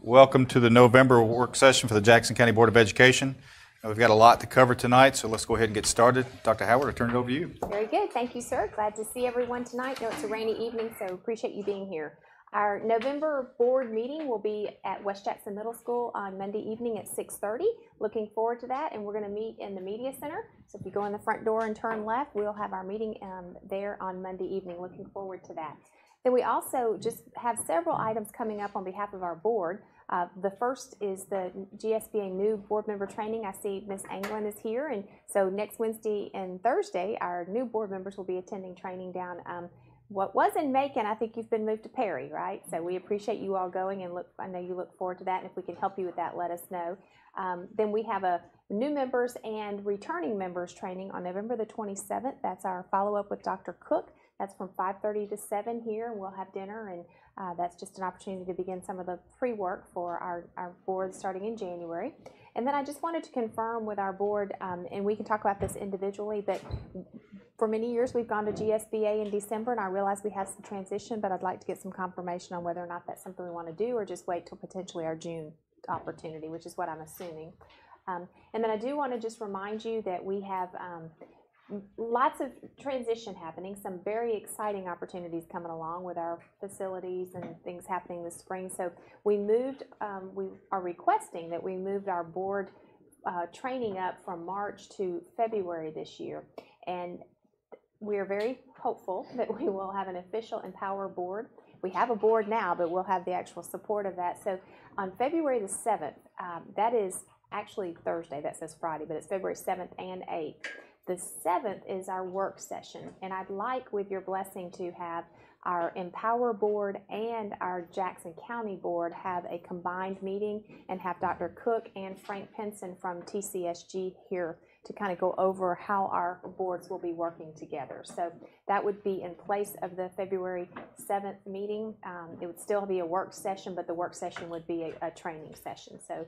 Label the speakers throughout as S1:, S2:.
S1: Welcome to the November work session for the Jackson County Board of Education. We've got a lot to cover tonight, so let's go ahead and get started. Dr. Howard, I turn it over to you.
S2: Very good. Thank you, sir. Glad to see everyone tonight. I know it's a rainy evening, so appreciate you being here. Our November board meeting will be at West Jackson Middle School on Monday evening at 6:30. Looking forward to that, and we're going to meet in the Media Center. So if you go in the front door and turn left, we'll have our meeting there on Monday evening. Looking forward to that. Then we also just have several items coming up on behalf of our board. The first is the GSBA new board member training. I see Ms. Anglin is here, and so next Wednesday and Thursday, our new board members will be attending training down what was in Macon. I think you've been moved to Perry, right? So we appreciate you all going, and I know you look forward to that, and if we can help you with that, let us know. Then we have a new members and returning members training on November the 27th. That's our follow-up with Dr. Cook. That's from 5:30 to 7 here, and we'll have dinner, and that's just an opportunity to begin some of the pre-work for our board starting in January. And then I just wanted to confirm with our board, and we can talk about this individually, but for many years we've gone to GSBA in December, and I realize we have some transition, but I'd like to get some confirmation on whether or not that's something we want to do or just wait till potentially our June opportunity, which is what I'm assuming. And then I do want to just remind you that we have lots of transition happening, some very exciting opportunities coming along with our facilities and things happening this spring. So we are requesting that we moved our board training up from March to February this year. And we are very hopeful that we will have an official Empower board. We have a board now, but we'll have the actual support of that. So on February the 7th, that is actually Thursday, that says Friday, but it's February 7th and 8th. The 7th is our work session, and I'd like, with your blessing, to have our Empower board and our Jackson County board have a combined meeting and have Dr. Cook and Frank Pinson from TCSG here to kind of go over how our boards will be working together. So that would be in place of the February 7th meeting. It would still be a work session, but the work session would be a training session. So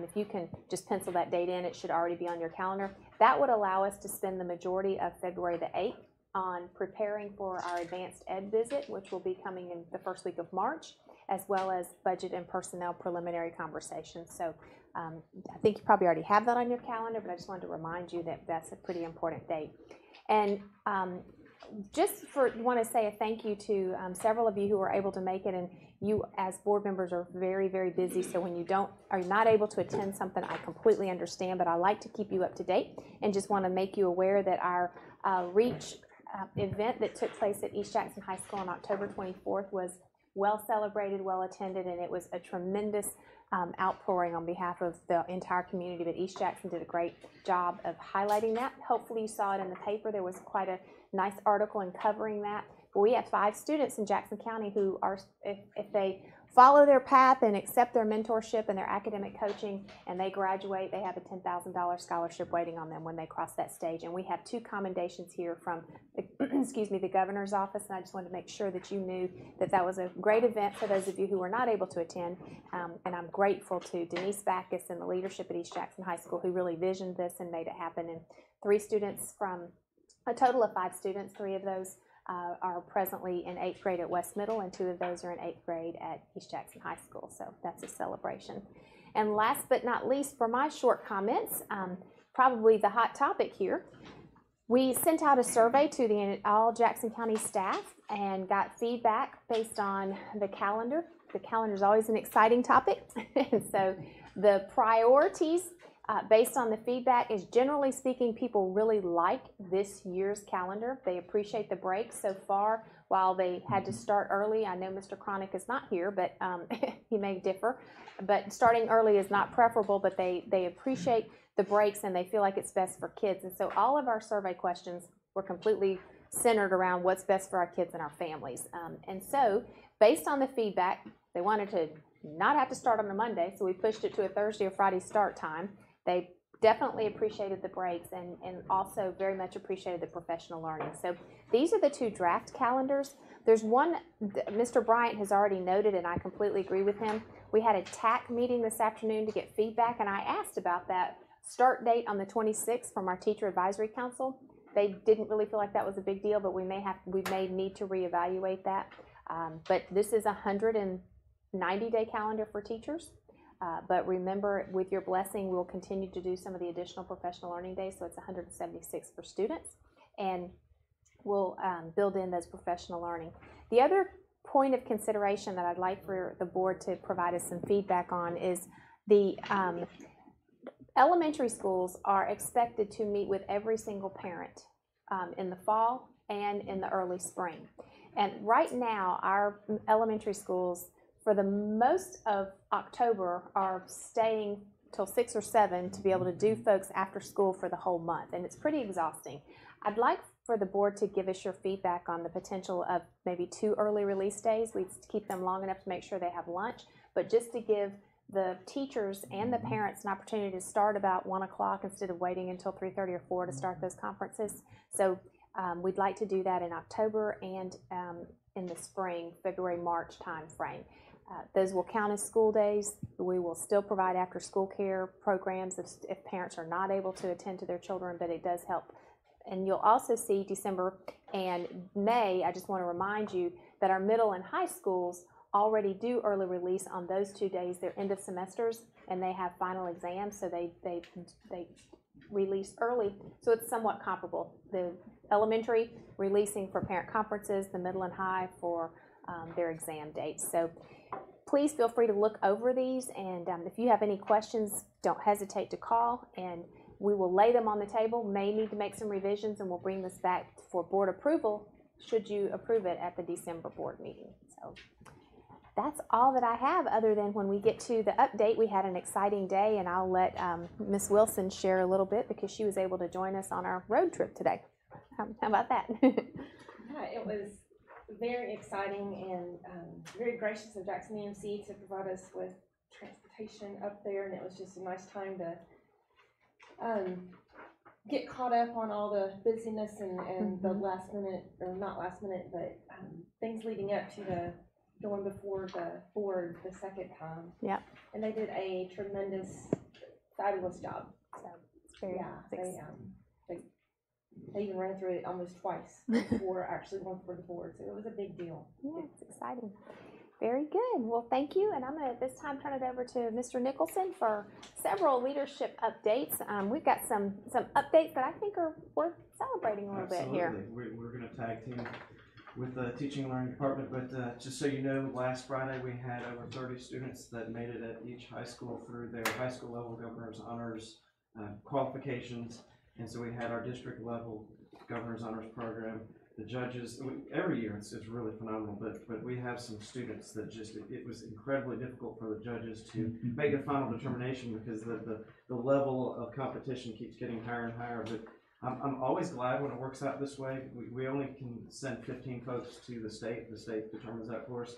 S2: if you can just pencil that date in, it should already be on your calendar. That would allow us to spend the majority of February the 8th on preparing for our advanced ed visit, which will be coming in the first week of March, as well as budget and personnel preliminary conversations. So I think you probably already have that on your calendar, but I just wanted to remind you that that's a pretty important date. And want to say a thank you to several of you who were able to make it, and you as board members are very, very busy, so when you are not able to attend something, I completely understand, but I like to keep you up to date and just want to make you aware that our REACH event that took place at East Jackson High School on October 24th was well celebrated, well attended, and it was a tremendous outpouring on behalf of the entire community. But East Jackson did a great job of highlighting that. Hopefully you saw it in the paper. There was quite a nice article in covering that. But we have 5 students in Jackson County who are, if they follow their path and accept their mentorship and their academic coaching, and they graduate, they have a $10,000 scholarship waiting on them when they cross that stage. And we have 2 commendations here from the governor's office, and I just wanted to make sure that you knew that that was a great event for those of you who were not able to attend. And I'm grateful to Denise Backus and the leadership at East Jackson High School who really visioned this and made it happen. And 3 students from a total of 5 students, 3 of those are presently in 8th grade at West Middle, and 2 of those are in 8th grade at East Jackson High School. So that's a celebration. And last but not least, for my short comments, probably the hot topic here, we sent out a survey to all Jackson County staff and got feedback based on the calendar. The calendar is always an exciting topic. And so the priorities based on the feedback is, generally speaking, people really like this year's calendar. They appreciate the break so far. While they had to start early, I know Mr. Cronick is not here, but he may differ. But starting early is not preferable, but they appreciate the breaks and they feel like it's best for kids. And so all of our survey questions were completely centered around what's best for our kids and our families. And so based on the feedback, they wanted to not have to start on a Monday, so we pushed it to a Thursday or Friday start time. They definitely appreciated the breaks and also very much appreciated the professional learning. So these are the 2 draft calendars. There's one Mr. Bryant has already noted, and I completely agree with him. We had a TAC meeting this afternoon to get feedback, and I asked about that start date on the 26th from our Teacher Advisory Council. They didn't really feel like that was a big deal, but we may need to reevaluate that. But this is 90-day calendar for teachers. But remember, with your blessing, we'll continue to do some of the additional professional learning days, so it's 176 for students, and we'll build in those professional learning. The other point of consideration that I'd like for the board to provide us some feedback on is the elementary schools are expected to meet with every single parent in the fall and in the early spring. And right now, our elementary schools, for the most of October, are staying till 6 or 7 to be able to do folks after school for the whole month, and it's pretty exhausting. I'd like for the board to give us your feedback on the potential of maybe 2 early release days. We'd keep them long enough to make sure they have lunch, but just to give the teachers and the parents an opportunity to start about 1 o'clock instead of waiting until 3:30 or 4 to start those conferences. So we'd like to do that in October and in the spring, February, March time frame. Those will count as school days. We will still provide after school care programs if parents are not able to attend to their children, but it does help. And you'll also see December and May, I just want to remind you that our middle and high schools already do early release on those 2 days. They're end of semesters and they have final exams, so they release early. So it's somewhat comparable. The elementary releasing for parent conferences, the middle and high for their exam dates. So please feel free to look over these, and if you have any questions, don't hesitate to call, and we will lay them on the table. May need to make some revisions, and we'll bring this back for board approval should you approve it at the December board meeting. So that's all that I have, other than when we get to the update, we had an exciting day, and I'll let Ms. Wilson share a little bit because she was able to join us on our road trip today. How about that?
S3: Yeah, it was very exciting and very gracious of Jackson EMC to provide us with transportation up there, and it was just a nice time to get caught up on all the busyness and the last minute, or not last minute, but things leading up to the going before the board the second time.
S2: Yep.
S3: And they did a tremendous, fabulous job.
S2: So it's very
S3: they even ran through it almost twice before actually going for the board, so it was a big deal.
S2: Yeah, it's exciting. Very good. Well, thank you, and I'm going to this time turn it over to Mr. Nicholson for several leadership updates. We've got some updates that I think are worth celebrating a little bit here.
S4: We're going to tag team with the Teaching and Learning Department, but just so you know, last Friday we had over 30 students that made it at each high school through their high school level Governor's Honors qualifications, and so we had our district level Governor's Honors program. The judges, every year it's really phenomenal, but we have some students that just, it was incredibly difficult for the judges to make a final determination because the level of competition keeps getting higher and higher. But I'm always glad when it works out this way. We only can send 15 folks to the state determines that for us,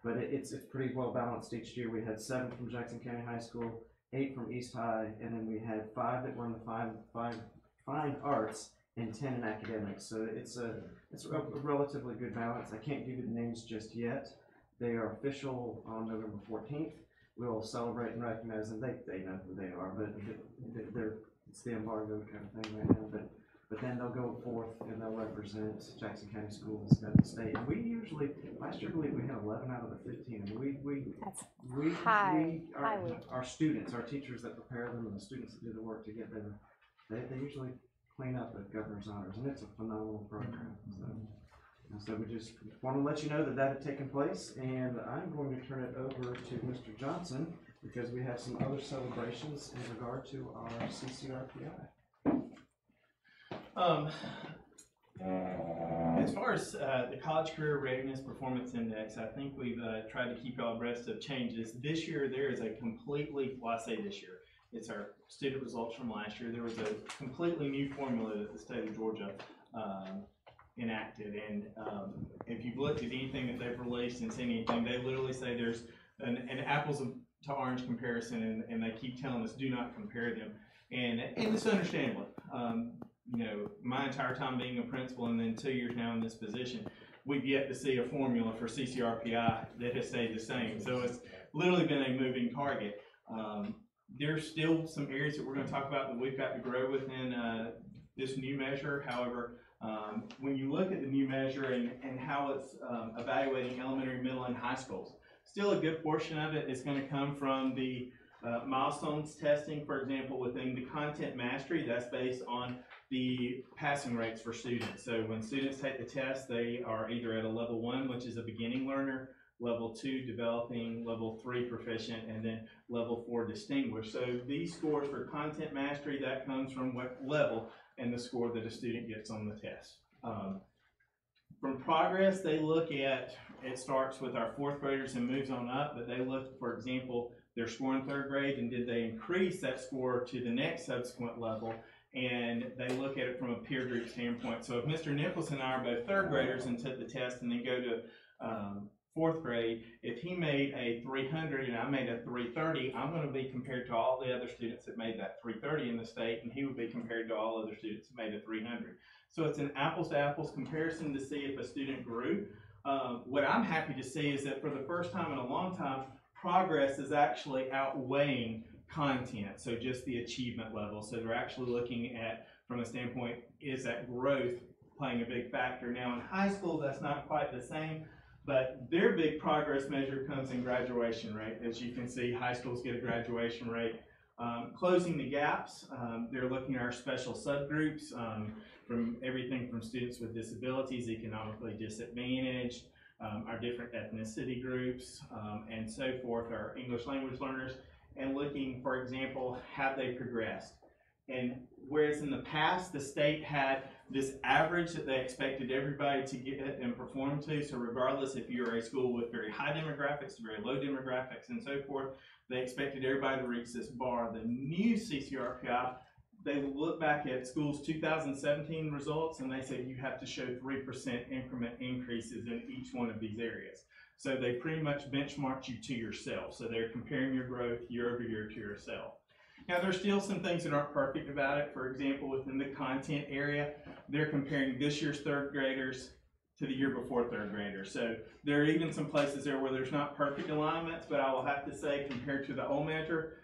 S4: but it's pretty well balanced each year. We had 7 from Jackson County High School, 8 from East High, and then we had 5 that were in the fine arts and 10 in academics. So it's a relatively good balance. I can't give you the names just yet. They are official on November 14th. We'll celebrate and recognize them. They know who they are, but it's the embargo kind of thing right now. But then they'll go forth and they'll represent Jackson County Schools at the state. And we usually, last year I believe we had 11 out of the 15. And our students, our teachers that prepare them, and the students that do the work to get there, they usually clean up at Governor's Honors, and it's a phenomenal program. So we just want to let you know that had taken place, and I'm going to turn it over to Mr. Johnson because we have some other celebrations in regard to our CCRPI.
S5: As far as the College Career Readiness Performance Index, I think we've tried to keep you all abreast of changes. This year there is a completely, well I say this year, it's our student results from last year. There was a completely new formula that the state of Georgia enacted, and if you've looked at anything that they've released and seen anything, they literally say there's an apples to orange comparison, and they keep telling us do not compare them, and it's understandable. You know, my entire time being a principal and then 2 years now in this position, we've yet to see a formula for CCRPI that has stayed the same. So it's literally been a moving target. There's still some areas that we're going to talk about that we've got to grow within this new measure. However, when you look at the new measure and how it's evaluating elementary, middle, and high schools, still a good portion of it is going to come from the milestones testing. For example, within the content mastery, that's based on the passing rates for students. So when students take the test, they are either at a level 1, which is a beginning learner, level 2 developing, level 3 proficient, and then level 4 distinguished. So these scores for content mastery, that comes from what level and the score that a student gets on the test. From progress, they look at, it starts with our 4th graders and moves on up, but they look, for example, their score in 3rd grade, and did they increase that score to the next subsequent level, and they look at it from a peer group standpoint. So if Mr. Nichols and I are both 3rd graders and took the test and then go to 4th grade, if he made a 300 and I made a 330, I'm going to be compared to all the other students that made that 330 in the state, and he would be compared to all other students that made a 300. So it's an apples to apples comparison to see if a student grew. What I'm happy to see is that for the first time in a long time, progress is actually outweighing content, so just the achievement level. So they're actually looking at, from a standpoint, is that growth playing a big factor? Now in high school, that's not quite the same, but their big progress measure comes in graduation rate. As you can see, high schools get a graduation rate. Closing the gaps, they're looking at our special subgroups, from everything from students with disabilities, economically disadvantaged, our different ethnicity groups, and so forth, our English language learners, and looking, for example, have they progressed? And whereas in the past, the state had this average that they expected everybody to get and perform to, so regardless if you're a school with very high demographics, very low demographics, and so forth, they expected everybody to reach this bar. The new CCRPI, they look back at schools' 2017 results and they said you have to show 3% increment increases in each one of these areas. So they pretty much benchmarked you to yourself. So they're comparing your growth year over year to yourself. Now there's still some things that aren't perfect about it. For example, within the content area, they're comparing this year's 3rd graders to the year before 3rd graders. So there are even some places there where there's not perfect alignments, but I will have to say compared to the old measure,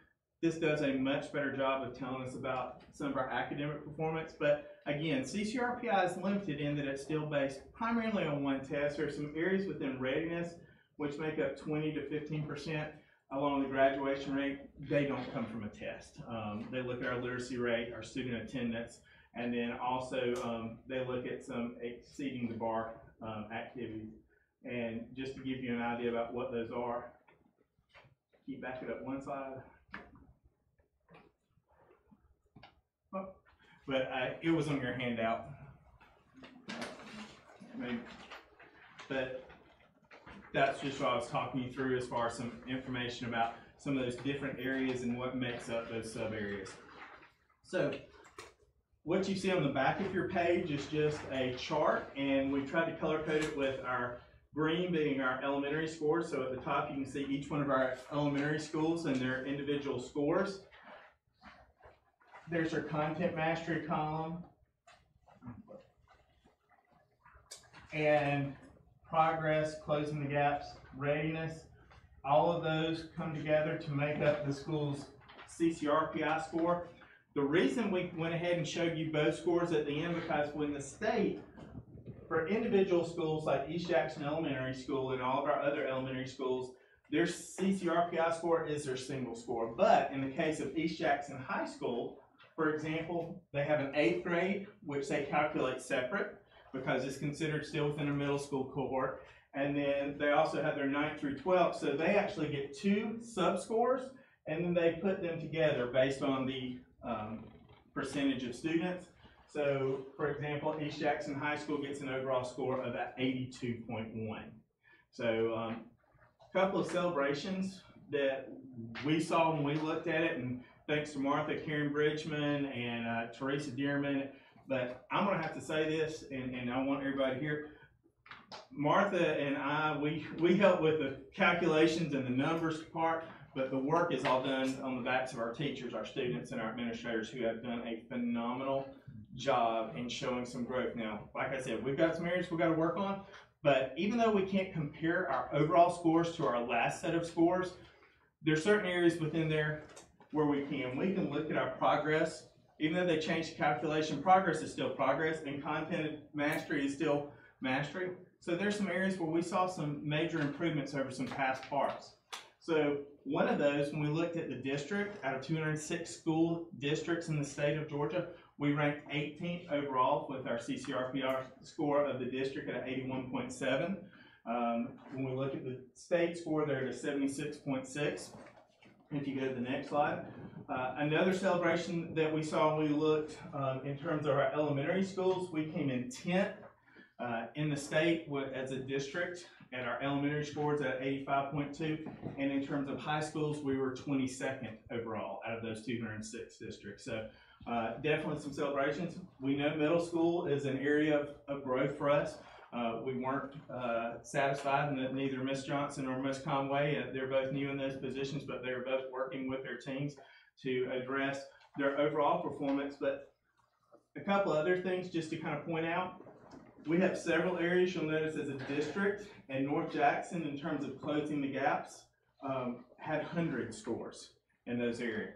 S5: this does a much better job of telling us about some of our academic performance. But again, CCRPI is limited in that it's still based primarily on one test. There are some areas within readiness which make up 20 to 15% along the graduation rate. They don't come from a test. They look at our literacy rate, our student attendance, and then also they look at some exceeding the bar activities. And just to give you an idea about what those are, keep backing up one slide. Oh, but it was on your handout. But that's just what I was talking you through as far as some information about some of those different areas and what makes up those sub areas. So what you see on the back of your page is just a chart, and we tried to color code it with our green being our elementary scores. So at the top you can see each one of our elementary schools and their individual scores. There's our content mastery column. And progress, closing the gaps, readiness, all of those come together to make up the school's CCRPI score. The reason we went ahead and showed you both scores at the end, because when the state, for individual schools like East Jackson Elementary School and all of our other elementary schools, their CCRPI score is their single score. But in the case of East Jackson High School, for example, they have an 8th grade, which they calculate separate because it's considered still within a middle school cohort. And then they also have their 9th through 12th, so they actually get 2 sub-scores, and then they put them together based on the percentage of students. So, for example, East Jackson High School gets an overall score of 82.1. So, a couple of celebrations that we saw when we looked at it, and thanks to Martha, Karen Bridgman, and Teresa Dearman. But I'm going to have to say this, and I want everybody here. Martha and I, we help with the calculations and the numbers part, but the work is all done on the backs of our teachers, our students, and our administrators, who have done a phenomenal job in showing some growth. Now, like I said, we've got some areas we've got to work on, but even though we can't compare our overall scores to our last set of scores, there's certain areas within there where we can look at our progress. Even though they changed the calculation, progress is still progress, and content mastery is still mastery. So there's some areas where we saw some major improvements over some past parts. So one of those, when we looked at the district, out of 206 school districts in the state of Georgia, we ranked 18th overall with our CCRPR score of the district at 81.7. When we look at the state score, they're at a 76.6. If you go to the next slide. Another celebration that we saw when we looked in terms of our elementary schools, we came in 10th in the state as a district at our elementary scores at 85.2, and in terms of high schools, we were 22nd overall out of those 206 districts. So definitely some celebrations. We know middle school is an area of growth for us. We weren't satisfied, and that neither Ms. Johnson or Ms. Conway, they're both new in those positions, but they're both working with their teams to address their overall performance. But a couple other things just to kind of point out. We have several areas you'll notice as a district, and North Jackson, in terms of closing the gaps, had 100 scores in those areas.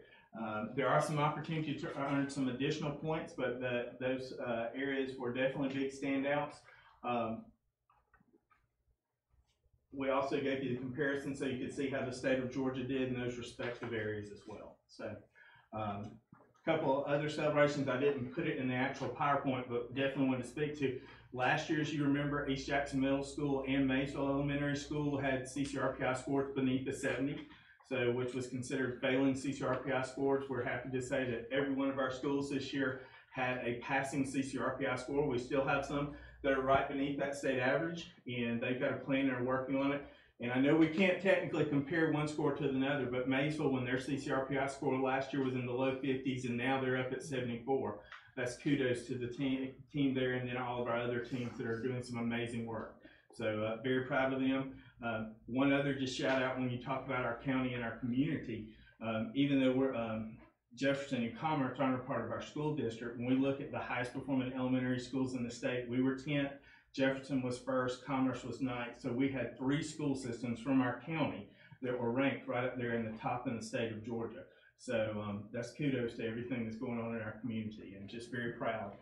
S5: There are some opportunities to earn some additional points, but those areas were definitely big standouts. We also gave you the comparison so you could see how the state of Georgia did in those respective areas as well. So a couple other celebrations, I didn't put it in the actual PowerPoint, but definitely want to speak to. Last year, as you remember, East Jackson Middle School and Maysville Elementary School had CCRPI scores beneath the 70, so which was considered failing CCRPI scores. We're happy to say that every one of our schools this year had a passing CCRPI score. We still have some that are right beneath that state average, and they've got a plan and are working on it. And I know we can't technically compare one score to another, but Maysville, when their CCRPI score last year was in the low 50s, and now they're up at 74. That's kudos to the team there, and then all of our other teams that are doing some amazing work. So very proud of them. One other just shout out when you talk about our county and our community, even though we're Jefferson and Commerce aren't a part of our school district, when we look at the highest performing elementary schools in the state, we were 10th, Jefferson was 1st, Commerce was 9th. So we had 3 school systems from our county that were ranked right up there in the top in the state of Georgia. So that's kudos to everything that's going on in our community, and just very proud.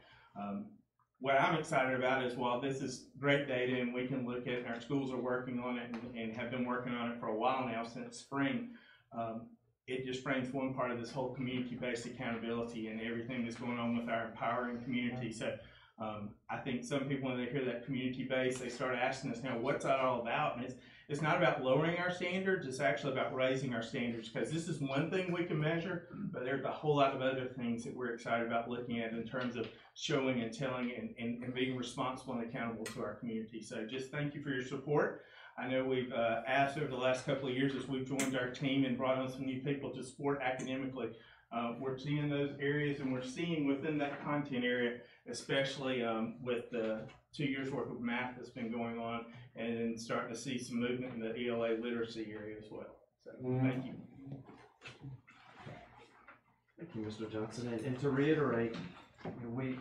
S5: What I'm excited about is, while this is great data and we can look at, and our schools are working on it and have been working on it for a while now since spring, it just frames one part of this whole community-based accountability and everything that's going on with our empowering community. So I think some people, when they hear that community-based, they start asking us, now, what's that all about? And it's not about lowering our standards, it's actually about raising our standards, because this is one thing we can measure, but there's a whole lot of other things that we're excited about looking at in terms of showing and telling and being responsible and accountable to our community. So just thank you for your support. I know we've asked over the last couple of years as we've joined our team and brought on some new people to support academically. We're seeing those areas, and we're seeing within that content area, especially with the 2 years worth of math that's been going on, and then starting to see some movement in the ELA literacy area as well. So thank you.
S4: Thank you, Mr. Johnson. And to reiterate, when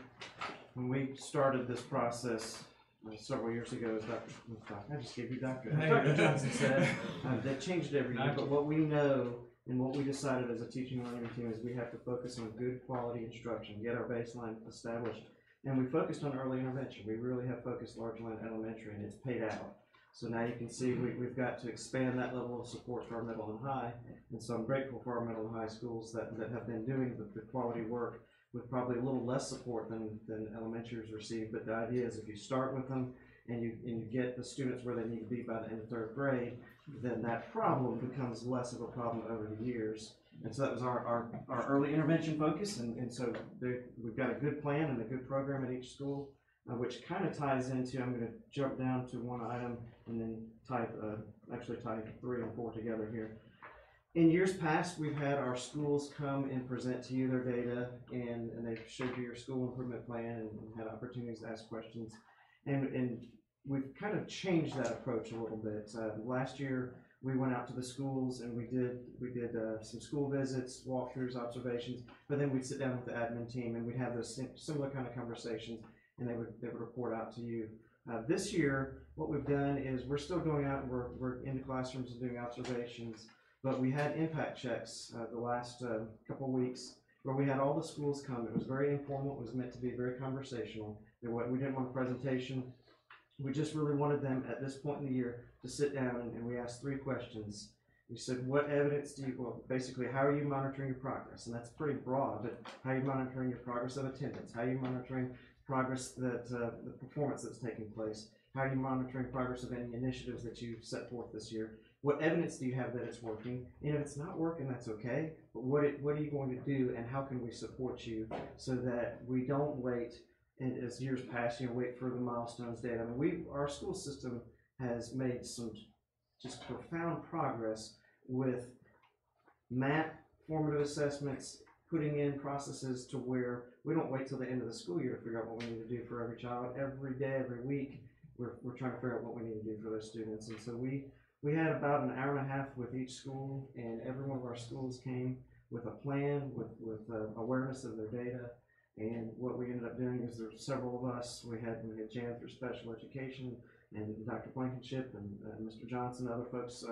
S4: we started this process several years ago, as I just gave you Dr. Johnson said, that changed every year. But what we know and what we decided as a teaching and learning team is we have to focus on good quality instruction, get our baseline established. And we focused on early intervention. We really have focused largely on elementary, and it's paid out. So now you can see we've got to expand that level of support for our middle and high. And so I'm grateful for our middle and high schools that have been doing the quality work with probably a little less support than elementary has received. But the idea is, if you start with them and you get the students where they need to be by the end of 3rd grade, then that problem becomes less of a problem over the years. And so that was our early intervention focus, and so we've got a good plan and a good program at each school, which kind of ties into, I'm going to jump down to one item and then actually tie 3 and 4 together here. In years past, we've had our schools come and present to you their data, and they've showed you your school improvement plan and had opportunities to ask questions. And we've kind of changed that approach a little bit. Last year, we went out to the schools and we did some school visits, walkthroughs, observations, but then we'd sit down with the admin team and we'd have those similar kind of conversations, and they would report out to you. This year, what we've done is we're still going out and we're in the classrooms and doing observations, but we had impact checks the last couple weeks where we had all the schools come. It was very informal. It was meant to be very conversational. We didn't want a presentation. we just really wanted them at this point in the year to sit down and we asked 3 questions. We said, what evidence do you, well, basically, how are you monitoring your progress? And that's pretty broad, but how are you monitoring your progress of attendance? How are you monitoring progress that, the performance that's taking place? How are you monitoring progress of any initiatives that you've set forth this year? What evidence do you have that it's working? And if it's not working, that's okay, but what are you going to do and how can we support you so that we don't wait, and as years pass, wait for the milestones data. I mean, our school system has made some just profound progress with MAP, formative assessments, putting in processes to where we don't wait till the end of the school year to figure out what we need to do for every child. Every day, every week, we're trying to figure out what we need to do for those students. And so we had about an hour and a half with each school, and every one of our schools came with a plan, with awareness of their data. And what we ended up doing is there were several of us. We had Jan through special education, and Dr. Blankenship, and Mr. Johnson, other folks,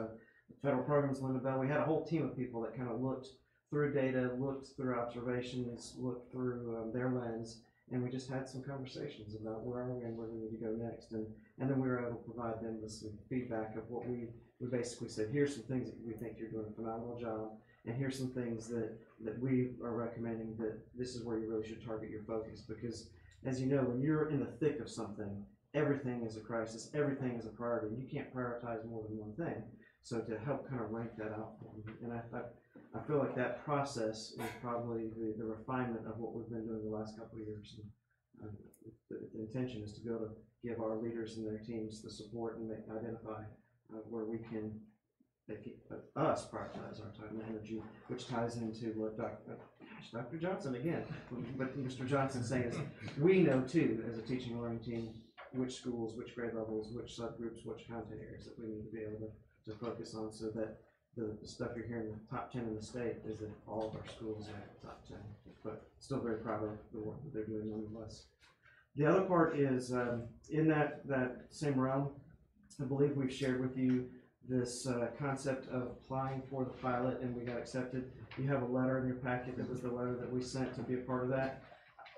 S4: federal programs, Linda Bell. We had a whole team of people that kind of looked through data, looked through observations, looked through their lens, and we just had some conversations about where are we and where we need to go next. And then we were able to provide them with some feedback of what we basically said, here's some things that we think you're doing a phenomenal job, and here's some things that we are recommending that this is where you really should target your focus. Because as you know, when you're in the thick of something, everything is a crisis, everything is a priority, and you can't prioritize more than one thing. So to help kind of rank that out for them. And I feel like that process is probably the refinement of what we've been doing the last couple of years. And the intention is to be able to give our leaders and their teams the support and identify where we can us prioritize our time and energy, which ties into what Dr. Johnson again, but Mr. Johnson saying is we know too as a teaching and learning team which schools, which grade levels, which subgroups, which content areas that we need to be able to focus on, so that the stuff you're hearing in the top 10 in the state is that all of our schools are in the top 10, but still very proud of the work that they're doing nonetheless. The other part is in that same realm, I believe we've shared with you this concept of applying for the pilot, and we got accepted. You have a letter in your packet that was the letter that we sent to be a part of that.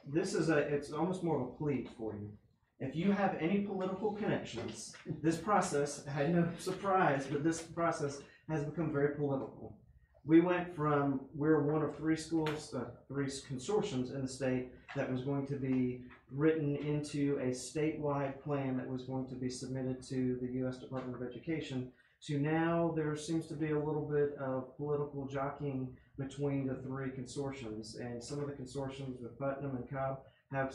S4: This is it's almost more of a plea for you. If you have any political connections, this process, I had no surprise, but this process has become very political. We went from, we're one of 3 schools, 3 consortiums in the state that was going to be written into a statewide plan that was going to be submitted to the U.S. Department of Education, to now there seems to be a little bit of political jockeying between the 3 consortiums. And some of the consortiums with Putnam and Cobb have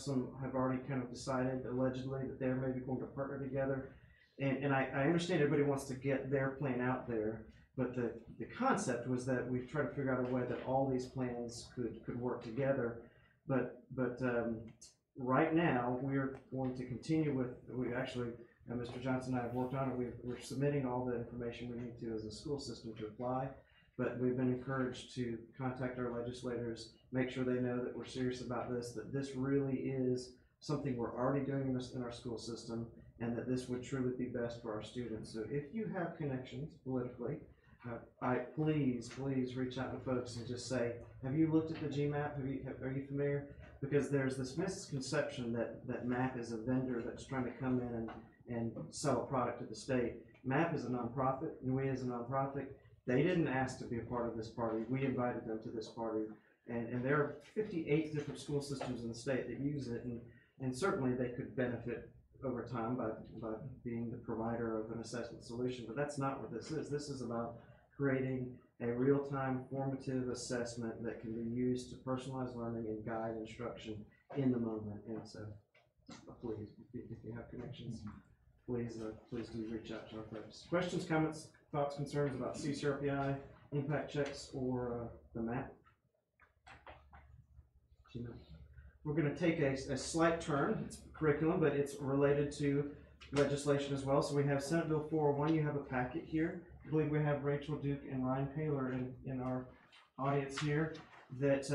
S4: already kind of decided, allegedly, that they're maybe going to partner together. And I understand everybody wants to get their plan out there, but the concept was that we try to figure out a way that all these plans could work together. But right now, we're going to continue with, we actually, Mr. Johnson and I have worked on it. We're submitting all the information we need to as a school system to apply, but we've been encouraged to contact our legislators, make sure they know that we're serious about this, that this really is something we're already doing in our school system, and that this would truly be best for our students. So if you have connections politically, please reach out to folks and just say, have you looked at the GMAP? Are you familiar? Because there's this misconception that MAP is a vendor that's trying to come in and sell a product to the state. MAP is a nonprofit, and we as a nonprofit, they didn't ask to be a part of this party. We invited them to this party. And there are 58 different school systems in the state that use it, and certainly they could benefit over time by being the provider of an assessment solution, but that's not what this is. This is about creating a real-time formative assessment that can be used to personalize learning and guide instruction in the moment. And so, please, if you have connections, please do reach out to our folks. Questions, comments, thoughts, concerns about CCRPI, impact checks, or the MAP? We're going to take a slight turn. It's curriculum, but it's related to legislation as well. So we have Senate Bill 401. You have a packet here. I believe we have Rachel Duke and Ryan Paler in our audience here that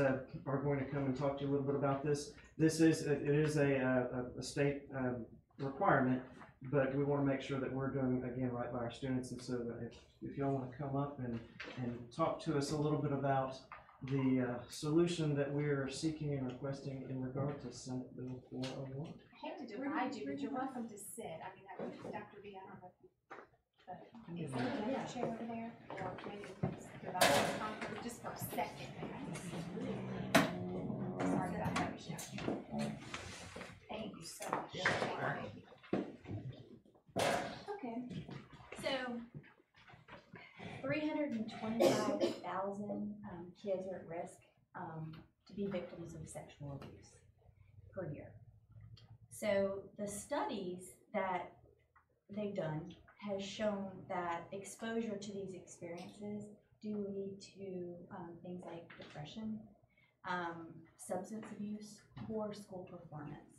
S4: are going to come and talk to you a little bit about this. It is a state requirement, but we want to make sure that we're doing, again, right by our students. And so if y'all want to come up and talk to us a little bit about the solution that we're seeking and requesting in regard to Senate Bill 401.
S6: I hate to divide you, but you're welcome to sit. I mean, that would, Dr. B, I don't know. Is there another chair over there? Or maybe divide and conquer just for a second. Sorry about that, Michelle. Thank you so much.
S7: Okay, so 325,000 kids are at risk to be victims of sexual abuse per year. So the studies that they've done has shown that exposure to these experiences do lead to things like depression, substance abuse, poor school performance.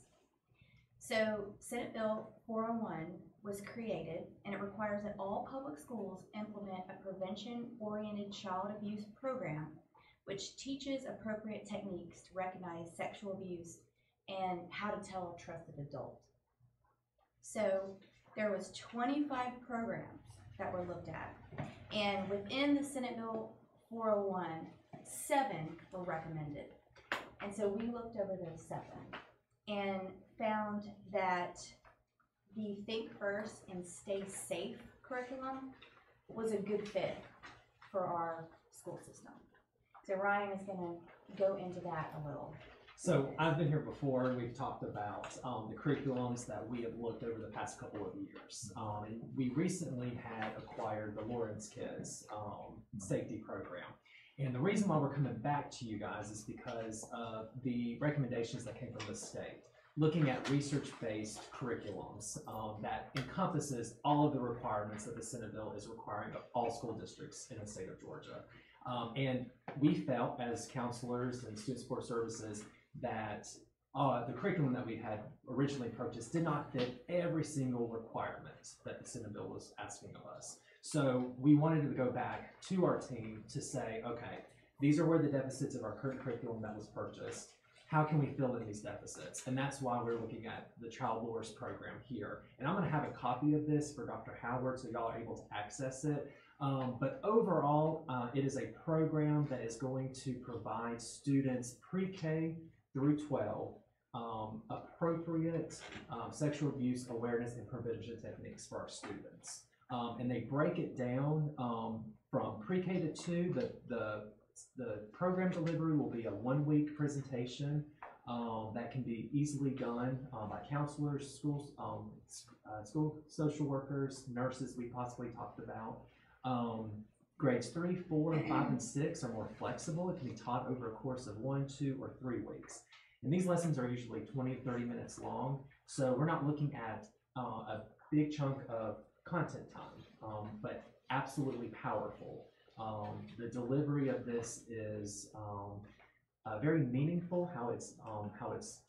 S7: So Senate Bill 401 was created, and it requires that all public schools implement a prevention-oriented child abuse program which teaches appropriate techniques to recognize sexual abuse and how to tell a trusted adult. So there was 25 programs that were looked at, and within the Senate Bill 401, 7 were recommended. And so we looked over those 7 and found that the Think First and Stay Safe curriculum was a good fit for our school system. So Ryan is going to go into that a little.
S8: So I've been here before, and we've talked about the curriculums that we have looked over the past couple of years. And we recently had acquired the Lawrence Kids safety program. And the reason why we're coming back to you guys is because of the recommendations that came from the state, looking at research-based curriculums that encompasses all of the requirements that the Senate bill is requiring of all school districts in the state of Georgia. And we felt as counselors and student support services that the curriculum that we had originally purchased did not fit every single requirement that the Senate bill was asking of us. So we wanted to go back to our team to say, okay, these are where the deficits of our current curriculum that was purchased. How can we fill in these deficits? And that's why we're looking at the Child Lures program here. And I'm going to have a copy of this for Dr. Howard so y'all are able to access it. But overall, it is a program that is going to provide students pre-K through 12 appropriate sexual abuse awareness and prevention techniques for our students. And they break it down from pre-K to 2. The program delivery will be a 1-week presentation that can be easily done by counselors, schools, school social workers, nurses we possibly talked about. Grades 3, 4, and 5, and 6 are more flexible. It can be taught over a course of 1, 2, or 3 weeks. And these lessons are usually 20 to 30 minutes long. So we're not looking at a big chunk of content time, but absolutely powerful. The delivery of this is very meaningful, how it's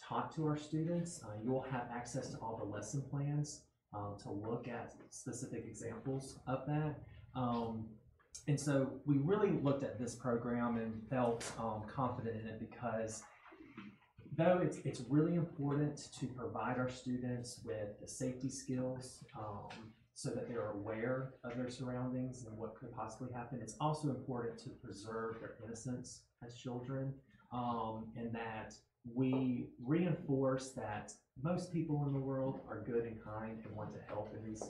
S8: taught to our students. You will have access to all the lesson plans to look at specific examples of that. And so we really looked at this program and felt confident in it because though it's really important to provide our students with the safety skills so that they're aware of their surroundings and what could possibly happen, it's also important to preserve their innocence as children, and that we reinforce that most people in the world are good and kind and want to help in these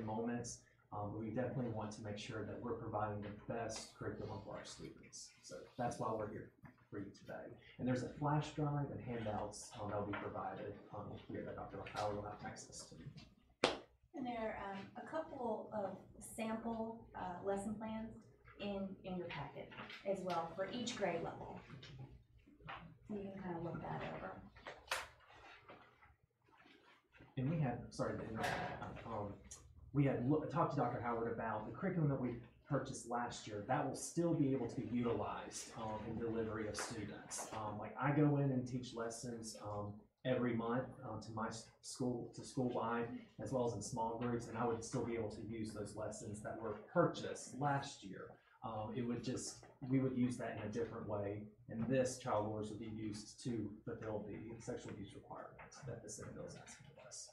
S8: moments. But we definitely want to make sure that we're providing the best curriculum for our students. So that's why we're here for you today. And there's a flash drive and handouts that will be provided here that Dr. Howard will have access to.
S7: And there are a couple of sample lesson plans in your packet as well for each grade level. So you can kind of look that over.
S8: And we had, we had talked to Dr. Howard about the curriculum that we purchased last year. That will still be able to be utilized in delivery of students. Like I go in and teach lessons every month to my school, to school-wide, as well as in small groups, and I would still be able to use those lessons that were purchased last year. We would use that in a different way, and this Child Lures would be used to fulfill the sexual abuse requirements that the Senate bill is asking of us.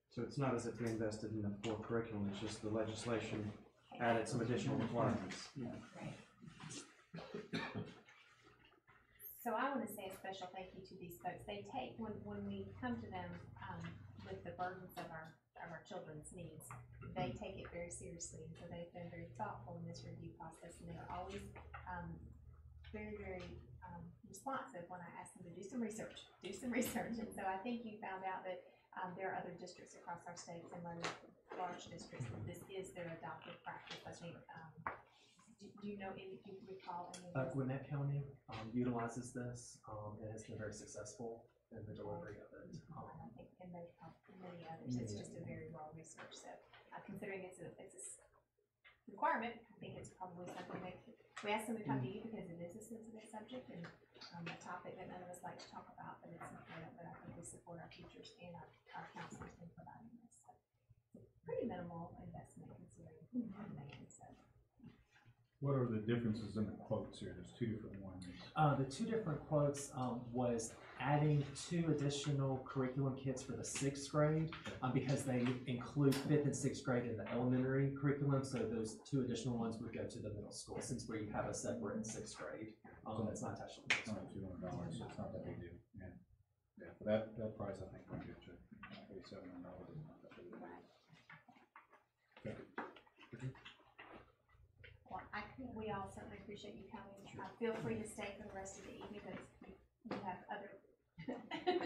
S4: So it's not as if we invested in the core curriculum, it's just the legislation added some additional requirements.
S7: Right.
S2: I want to say a special thank you to these folks. They take, when we come to them with the burdens of our children's needs, they take it very seriously. And so they've been very thoughtful in this review process, and they're always very, very responsive when I ask them to do some research. And so I think you found out that there are other districts across our states and other large districts that this is their adopted practice. I think, do you know any, do you recall any of this?
S8: Gwinnett County utilizes this and has been very successful in the delivery of it.
S2: I think in many others, it's just a very well researched. So considering it's a requirement, I think it's probably something that we ask them to come to you because it is a sensitive subject and a topic that none of us like to talk about, but it's important that I think we support our teachers and our counselors in providing this. So it's a pretty minimal investment considering the demand. So.
S9: What are the differences in the quotes here? There's two different ones.
S8: The two different quotes was adding 2 additional curriculum kits for the 6th grade because they include 5th and 6th grade in the elementary curriculum. So those 2 additional ones would go to the middle school since we have a separate 6th grade that's not attached to the
S9: It's only $200, so it's not that big deal. Yeah. For that price, I think we'll get you $3,700. Okay.
S2: Well, we all certainly appreciate you coming. Feel free to stay for the rest of the evening because you have other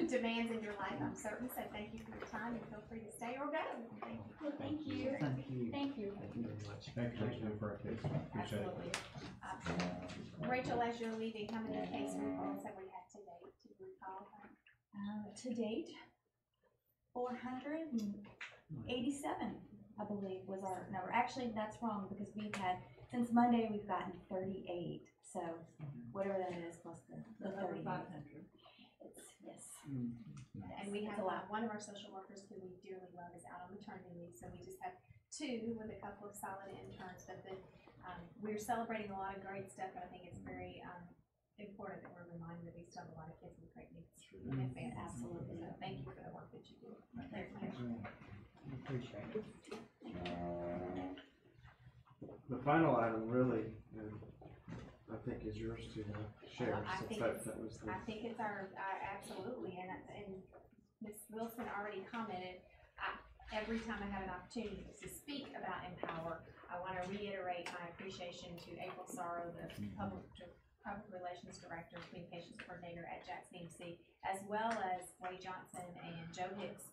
S2: demands in your life, I'm certain. So thank you for your time and feel free to stay or go. Thank you.
S7: Well, thank you.
S8: Thank you.
S7: Thank you.
S8: Thank you very much.
S9: Thank you for what you do for our kids. Appreciate it.
S2: Absolutely. Rachel, as you're leaving, how many case referrals have we had to date? Do you recall?
S7: To date, 487, I believe, was our number. Actually, that's wrong because we've had, since Monday, we've gotten 38. So whatever that is plus the 38. 500. Yes.
S2: And we have one of our social workers who we dearly love is out on maternity leave, so we just have 2 with a couple of solid interns. But we're celebrating a lot of great stuff, and I think it's very important that we're reminded that we still have a lot of kids with great needs. Absolutely. So thank you for the work that you do. Thank you.
S4: Appreciate it. The final item really, I think is yours to share.
S2: I think it's our absolutely, and Ms. Wilson already commented. Every time I have an opportunity to speak about Empower, I want to reiterate my appreciation to April Sorrow, the public relations director and communications coordinator at Jackson EMC, as well as Wade Johnson and Joe Hicks,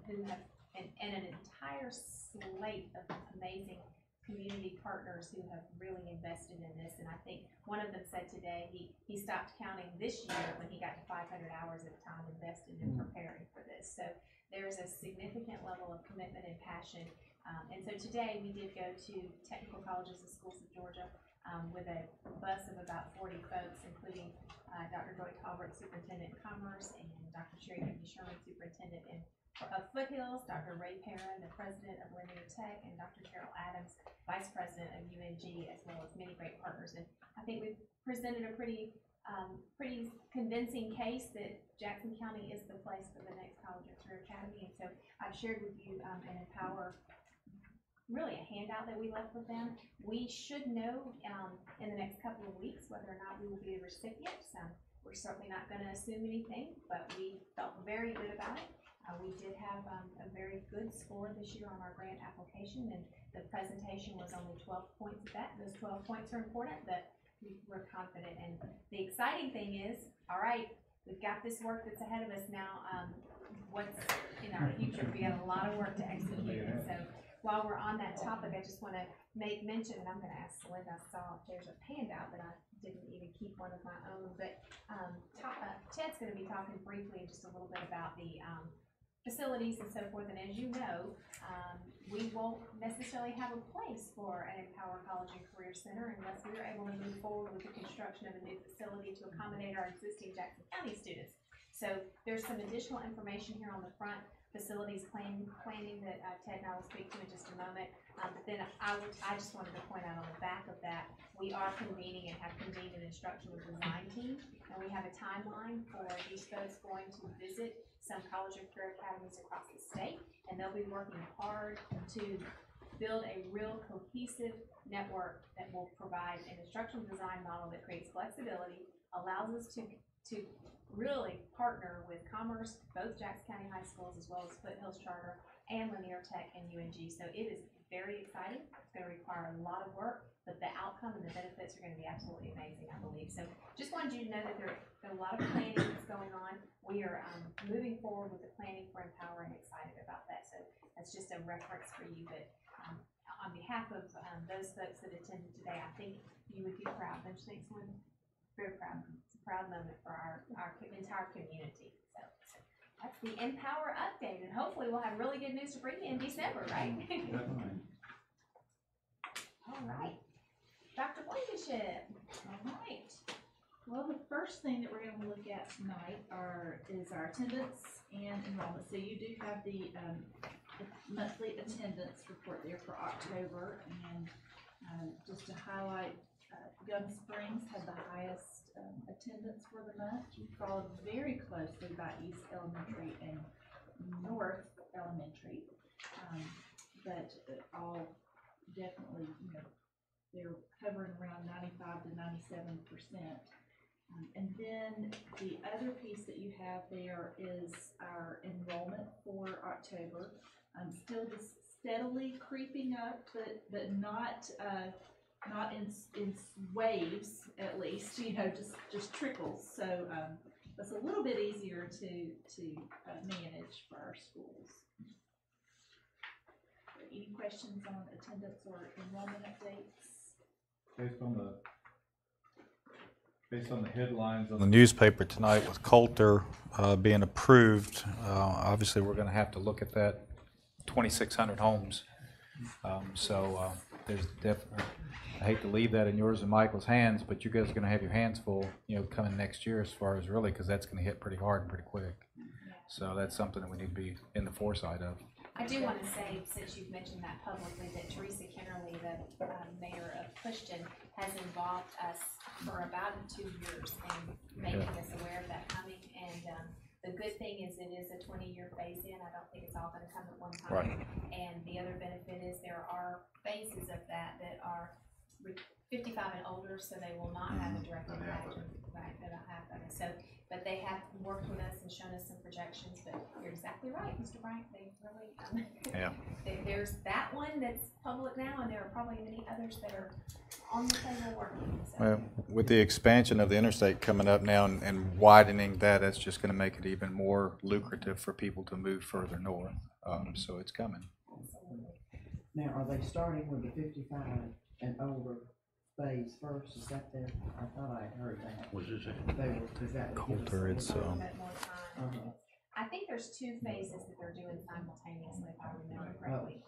S2: who have and an entire slate of amazing community partners who have really invested in this. And I think one of them said today he stopped counting this year when he got to 500 hours of time invested in preparing for this. So there's a significant level of commitment and passion. And so today we did go to Technical Colleges and Schools of Georgia with a bus of about 40 folks, including Dr. Joy Talbert, Superintendent of Commerce, and Dr. Sherry W. Sherman, Superintendent of Foothills, Dr. Ray Perrin, the President of Linear Tech, and Dr. Carol Adams, Vice President of UNG, as well as many great partners. And I think we've presented a pretty convincing case that Jackson County is the place for the next college and career academy. And so I've shared with you an Empower, really a handout that we left with them. We should know in the next couple of weeks whether or not we will be the recipients. We're certainly not going to assume anything, but we felt very good about it. We did have a very good score this year on our grant application, and the presentation was only 12 points of that. Those 12 points are important, but we're confident. And the exciting thing is, all right, we've got this work that's ahead of us now. What's in our future? We got a lot of work to execute. And so while we're on that topic, I just want to make mention, and I'm going to ask Linda, I saw if there's a handout, but I didn't even keep one of my own. But Ted's going to be talking briefly just a little bit about the facilities and so forth, and as you know, we won't necessarily have a place for an Empower College and Career Center unless we are able to move forward with the construction of a new facility to accommodate our existing Jackson County students. So there's some additional information here on the front, facilities planning that Ted and I will speak to in just a moment. But then I just wanted to point out on the back of that, we are convening and have convened an instructional design team, and we have a timeline for these folks going to visit some college and career academies across the state, and they'll be working hard to build a real cohesive network that will provide an instructional design model that creates flexibility, allows us to really partner with Commerce, both Jackson County high schools, as well as Foothills Charter and Lanier Tech and UNG. So it is very exciting. It's going to require a lot of work, but the outcome and the benefits are going to be absolutely amazing, I believe. So just wanted you to know that there's a lot of planning that's going on. We are moving forward with the planning for Empower and excited about that. So that's just a reference for you. But on behalf of those folks that attended today, I think you would be proud. Don't you think, Swin? Very proud. It's a proud moment for our entire community. So that's the Empower update, and hopefully we'll have really good news to bring you in December, right? All right. Dr. Blankenship.
S10: All right. Well, the first thing that we're going to look at tonight is our attendance and enrollment. So you do have the monthly attendance report there for October, and just to highlight, Gum Springs had the highest attendance for the month, followed very closely by East Elementary and North Elementary, but all definitely, they're hovering around 95 to 97%. And then the other piece that you have there is our enrollment for October. Still just steadily creeping up, but not in waves, at least, just trickles. So it's a little bit easier to manage for our schools. Any questions on attendance or enrollment updates?
S9: Based on the headlines
S1: On the newspaper tonight with Coulter being approved, obviously we're going to have to look at that 2,600 homes. There's definitely, I hate to leave that in yours and Michael's hands, but you guys are going to have your hands full, coming next year as far as really, because that's going to hit pretty hard and pretty quick. So that's something that we need to be in the foresight of.
S2: I do want to say, since you've mentioned that publicly, that Teresa Kennerly, the mayor of Cushton, has involved us for about 2 years in making us aware of that coming. And the good thing is it is a 20-year phase-in. I don't think it's all going to come at one time.
S1: Right.
S2: And the other benefit is there are phases of that are 55 and older, so they will not have a direct impact. Right, about half of it. So, but they have worked with us and shown us some projections. But you're exactly right, Mr. Bryant. They really, there's that one that's public now, and there are probably many others that are on the table working. So.
S1: Well, with the expansion of the interstate coming up now and widening that's just going to make it even more lucrative for people to move further north. So it's coming.
S2: Absolutely.
S11: Now, are they starting with the 55 and older phase first? Is that there? I thought I had heard that.
S9: What's this?
S11: Is that
S1: Coulter, it's
S2: A little bit more time. I think there's 2 phases that they're doing simultaneously, if I remember correctly.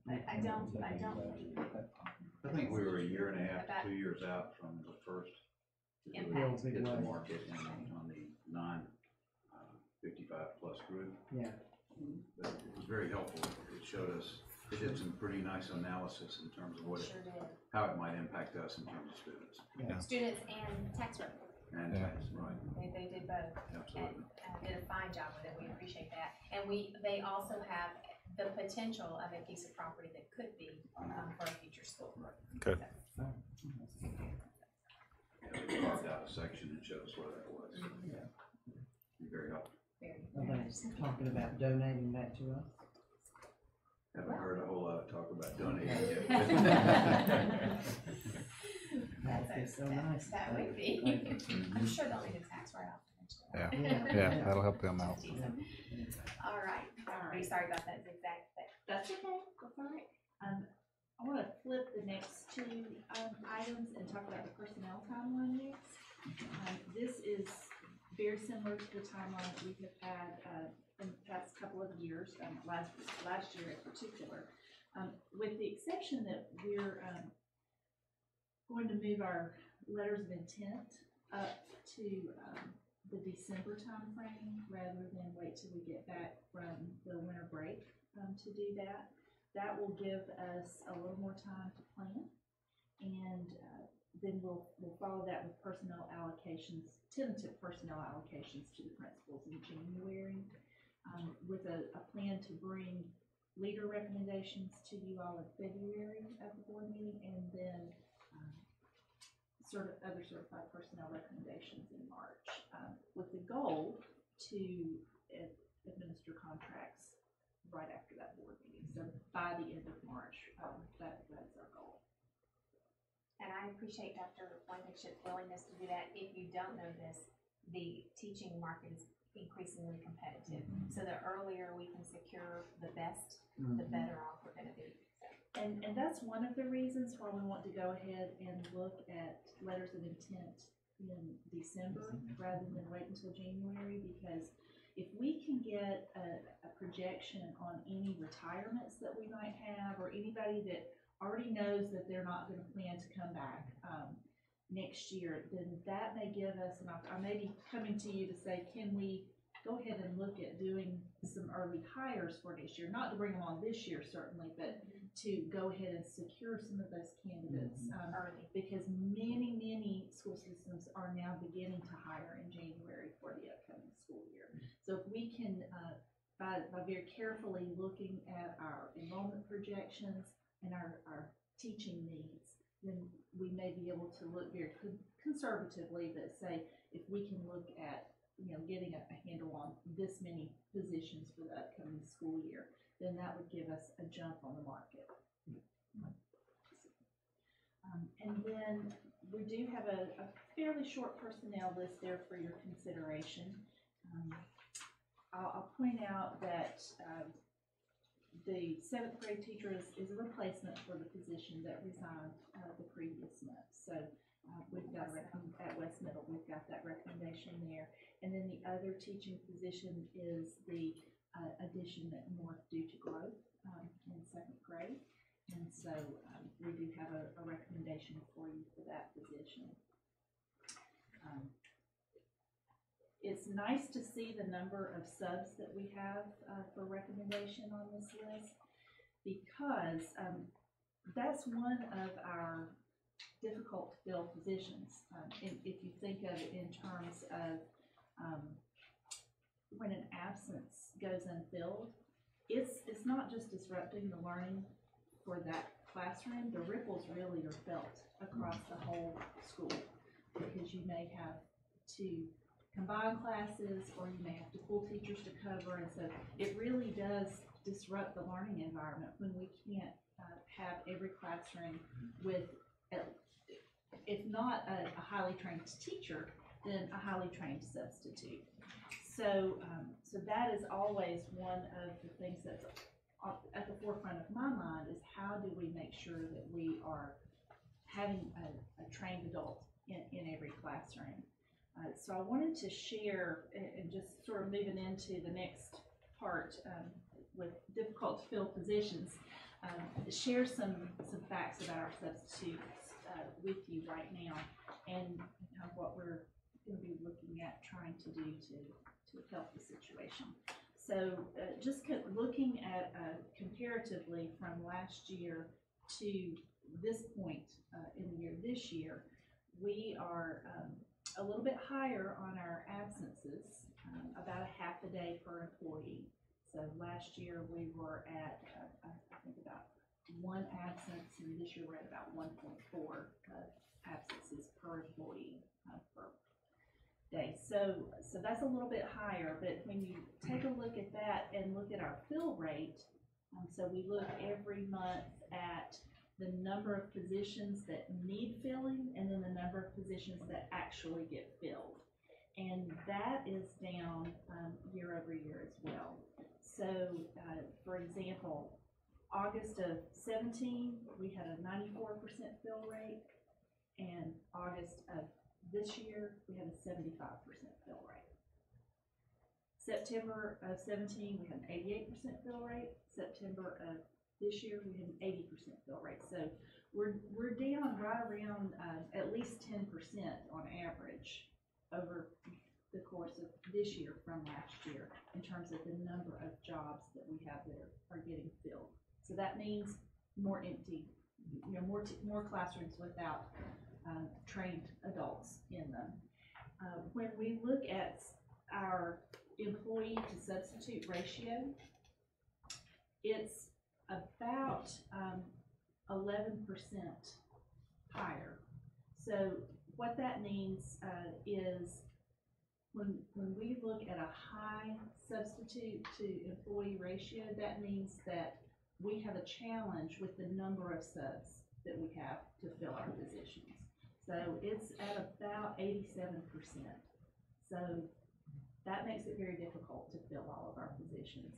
S2: But I don't.
S12: I think we were a year and a half to 2 years out from the first
S2: Impact.
S12: hit the market on the non 55 plus group.
S11: Yeah.
S12: But it was very helpful. It showed us. It did some pretty nice analysis in terms of how it might impact us in terms of students.
S11: Yeah.
S2: Students and tax revenue.
S12: And right.
S2: They did both.
S12: Absolutely.
S2: And did a fine job with it. We appreciate that. And they also have the potential of a piece of property that could be for a future school.
S1: Good.
S2: So.
S12: They carved out a section and showed us where that was.
S11: Yeah.
S12: Very helpful.
S11: Are they talking about donating that to us?
S12: Haven't heard a whole lot of talk about donating yet.
S11: That'd be so nice.
S2: That would be. I'm sure they'll need a tax write-off.
S1: Yeah, that'll help them out.
S2: All right. Sorry about that exact thing.
S10: That's okay. That's all right. I want to flip the next 2 items and talk about the personnel timeline next. This is very similar to the timeline that we have had in the past couple of years, last year in particular, with the exception that we're going to move our letters of intent up to the December timeframe rather than wait till we get back from the winter break to do that. That will give us a little more time to plan, and then we'll follow that with personnel allocations, tentative personnel allocations to the principals in January, with a plan to bring leader recommendations to you all in February at the board meeting, and then other certified personnel recommendations in March, with the goal to administer contracts right after that board meeting. So by the end of March, that is our goal.
S2: And I appreciate Dr. Blankenship's willingness to do that. If you don't know this, the teaching market is increasingly competitive. So the earlier we can secure the best, the better off we're gonna be.
S10: And that's one of the reasons why we want to go ahead and look at letters of intent in December rather than wait until January, because if we can get a projection on any retirements that we might have, or anybody that already knows that they're not gonna plan to come back next year, then that may give us, and I may be coming to you to say, can we go ahead and look at doing some early hires for next year, not to bring them on this year certainly, but to go ahead and secure some of those candidates
S2: early.
S10: Because many school systems are now beginning to hire in January for the upcoming school year. So if we can, by very carefully looking at our enrollment projections and our teaching needs, then we may be able to look very conservatively, but say if we can look at getting a handle on this many positions for the upcoming school year, then that would give us a jump on the market. And then we do have a fairly short personnel list there for your consideration. I'll point out that the 7th grade teacher is a replacement for the position that resigned the previous month. So we've got at West Middle, we've got that recommendation there. And then the other teaching position is the addition at North due to growth in 2nd grade. And so we do have a recommendation for you for that position. It's nice to see the number of subs that we have for recommendation on this list, because that's one of our difficult to fill positions. If you think of it in terms of when an absence goes unfilled, it's not just disrupting the learning for that classroom. The ripples really are felt across the whole school, because you may have to combine classes, or you may have to pull teachers to cover, and so it really does disrupt the learning environment when we can't have every classroom with, if not a highly trained teacher, then a highly trained substitute. So, so that is always one of the things that's at the forefront of my mind, is how do we make sure that we are having a trained adult in every classroom. So I wanted to share, and just sort of moving into the next part with difficult to fill positions, share some facts about our substitutes with you right now, and kind of what we're going to be looking at trying to do to help the situation. So just looking at comparatively from last year to this point in the year this year, we are a little bit higher on our absences, about a half a day per employee. So last year we were at, I think, about 1 absence, and this year we're at about 1.4 absences per employee per day. So that's a little bit higher, but when you take a look at that and look at our fill rate, so we look every month at the number of positions that need filling, and then the number of positions that actually get filled. And that is down year over year as well. So, for example, August of 17, we had a 94% fill rate, and August of this year, we had a 75% fill rate. September of 17, we had an 88% fill rate. September of this year, we had an 80% fill rate. So we're down right around at least 10% on average over the course of this year from last year in terms of the number of jobs that we have that are getting filled. So that means more empty, more classrooms without trained adults in them. When we look at our employee to substitute ratio, it's about 11% higher. So what that means is when we look at a high substitute to employee ratio, that means that we have a challenge with the number of subs that we have to fill our positions. So it's at about 87%. So that makes it very difficult to fill all of our positions.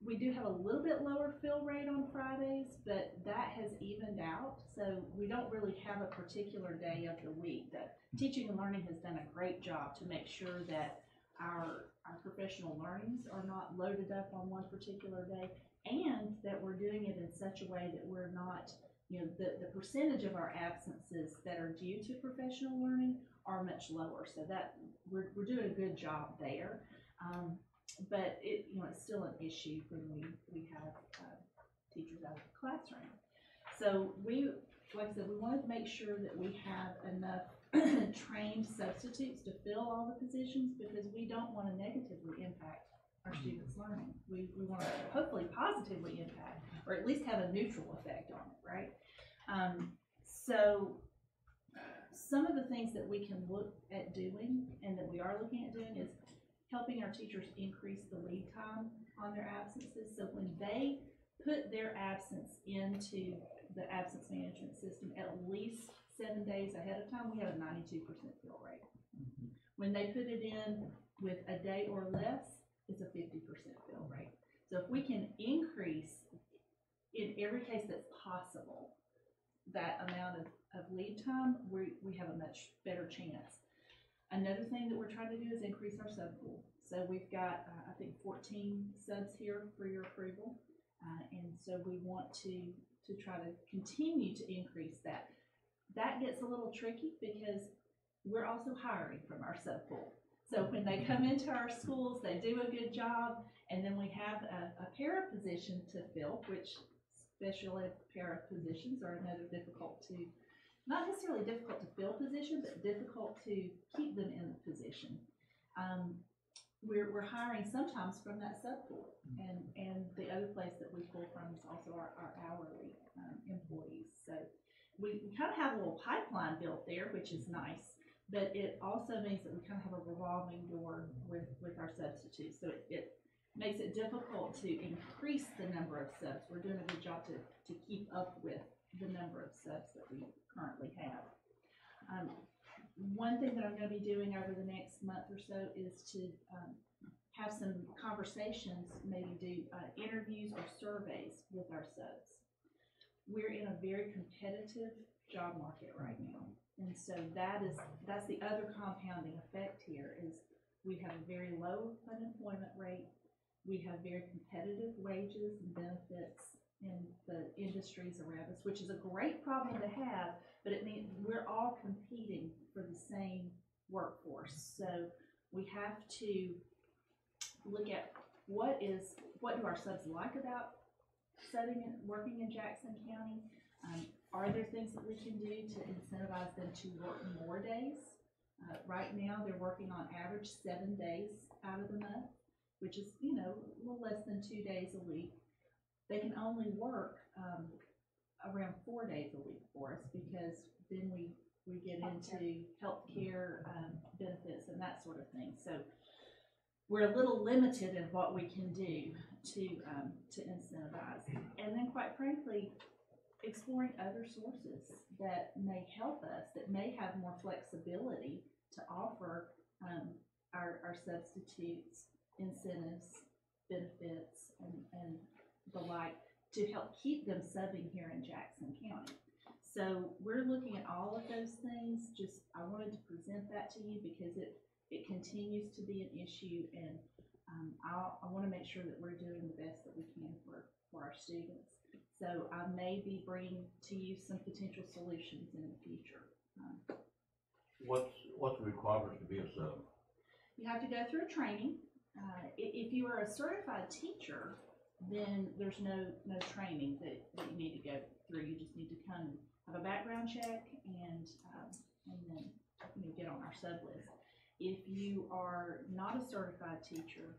S10: We do have a little bit lower fill rate on Fridays, but that has evened out. So we don't really have a particular day of the week. That Teaching and Learning has done a great job to make sure that our professional learnings are not loaded up on one particular day, and that we're doing it in such a way that we're not, the percentage of our absences that are due to professional learning are much lower. So that we're doing a good job there. But it's still an issue when we have teachers out of the classroom. So like I said, we wanted to make sure that we have enough trained substitutes to fill all the positions, because we don't want to negatively impact our students' learning. We want to hopefully positively impact, or at least have a neutral effect on it, right? So some of the things that we can look at doing, and that we are looking at doing, is helping our teachers increase the lead time on their absences. So when they put their absence into the absence management system at least 7 days ahead of time, we have a 92% fill rate. When they put it in with a day or less, it's a 50% fill rate. So if we can increase, in every case that's possible, that amount of lead time, we have a much better chance. Another thing that we're trying to do is increase our sub pool. So we've got, I think, 14 subs here for your approval. And so we want to try to continue to increase that. That gets a little tricky because we're also hiring from our sub pool. So when they come into our schools, they do a good job, and then we have a para position to fill, which special ed para positions are another not necessarily difficult to fill position, but difficult to keep them in the position. We're hiring sometimes from that sub pool, and the other place that we pull from is also our hourly employees. So we kind of have a little pipeline built there, which is nice, but it also means that we kind of have a revolving door with our substitutes. So it makes it difficult to increase the number of subs. We're doing a good job to keep up with the number of subs that we currently have. One thing that I'm going to be doing over the next month or so is to have some conversations, maybe do interviews or surveys with our subs. We're in a very competitive job market right now, and so that's the other compounding effect here is we have a very low unemployment rate. We have very competitive wages and benefits in the industries around us, which is a great problem to have, but it means we're all competing for the same workforce. So we have to look at what do our subs like about working in Jackson County. Are there things that we can do to incentivize them to work more days? Right now they're working on average 7 days out of the month, which is, a little less than 2 days a week. They can only work around 4 days a week for us, because then we get into healthcare benefits and that sort of thing. So we're a little limited in what we can do to incentivize. And then, quite frankly, exploring other sources that may help us, that may have more flexibility to offer our substitutes incentives, benefits, and the like, to help keep them subbing here in Jackson County. So we're looking at all of those things. I wanted to present that to you because it continues to be an issue, and I want to make sure that we're doing the best that we can for our students. So I may be bringing to you some potential solutions in the future.
S13: What's the requirements to be a sub?
S10: You have to go through a training. If you are a certified teacher, then there's no training that you need to go through. You just need to come and have a background check and then get on our sub list. If you are not a certified teacher,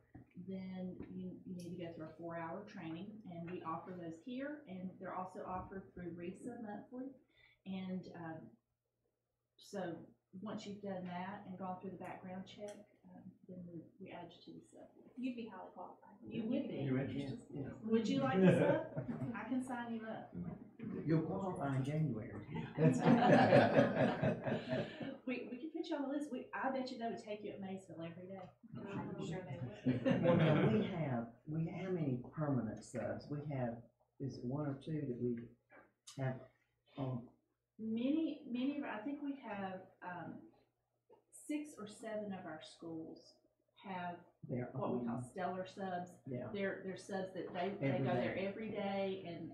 S10: then you need to go through a 4-hour training, and we offer those here, and they're also offered through RESA monthly. And so once you've done that and gone through the background check, then we add you to the sub.
S2: You'd be highly qualified.
S10: You would be.
S9: You interested?
S11: Yeah.
S10: Would you like a sub? I can sign you up.
S11: You'll qualify in January.
S10: We can put you on the list. I bet you they would take you at Maysville every day.
S2: I'm sure they would.
S11: Well, now, we have, how many permanent subs? We have, is it 1 or 2 that we have on?
S10: Many of, I think we have, 6 or 7 of our schools have
S11: Their
S10: what we call
S11: own?
S10: stellar subs.
S11: Yeah.
S10: They're subs that they
S11: Every
S10: go
S11: day.
S10: there every day and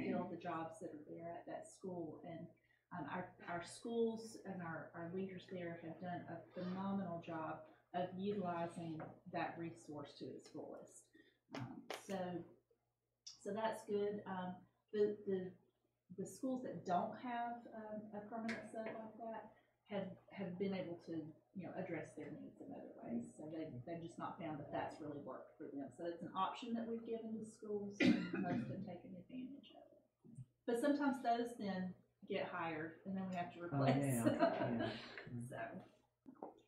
S10: fill the jobs that are there at that school. And our schools and our leaders there have done a phenomenal job of utilizing that resource to its fullest. So that's good. The schools that don't have a permanent sub like that have been able to, address their needs in other ways. So they've just not found that that's really worked for them. So it's an option that we've given to schools, and most have taken advantage of it. But sometimes those then get hired, and then we have to replace.
S11: Yeah.
S10: So.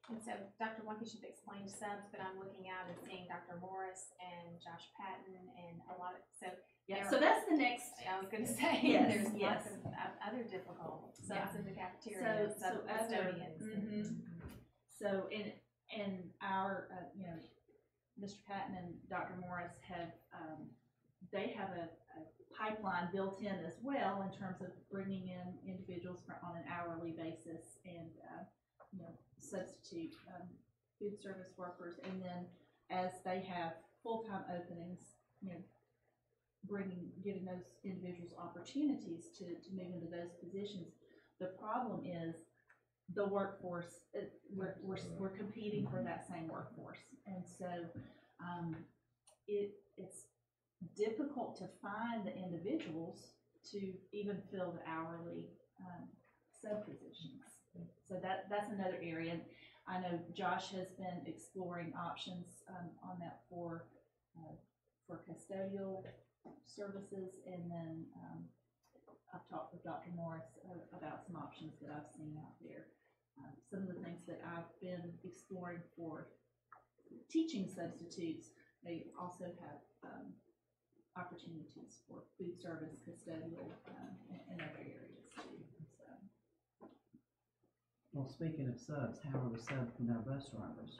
S2: And so Dr. Wonky should explain subs, but I'm looking out and seeing Dr. Morris and Josh Patton and a lot of,
S10: Yeah, so that's the next.
S2: I was gonna say,
S10: Yes,
S2: there's
S10: yes.
S2: lots of other difficult subs in the cafeteria,
S10: So
S2: sub custodians.
S10: So in our, Mr. Patton and Dr. Morris have, they have a pipeline built in as well in terms of bringing in individuals on an hourly basis and, substitute food service workers. And then as they have full-time openings, giving those individuals opportunities to move into those positions. The problem is the workforce, we're competing for that same workforce. And so it's difficult to find the individuals to even fill the hourly sub positions. So that's another area. And I know Josh has been exploring options on that for custodial services, and then I've talked with Dr. Morris about some options that I've seen out there. Some of the things that I've been exploring for teaching substitutes, they also have opportunities for food service, custodial, and other areas too.
S11: Well, speaking of subs, how are we subbed from our bus drivers?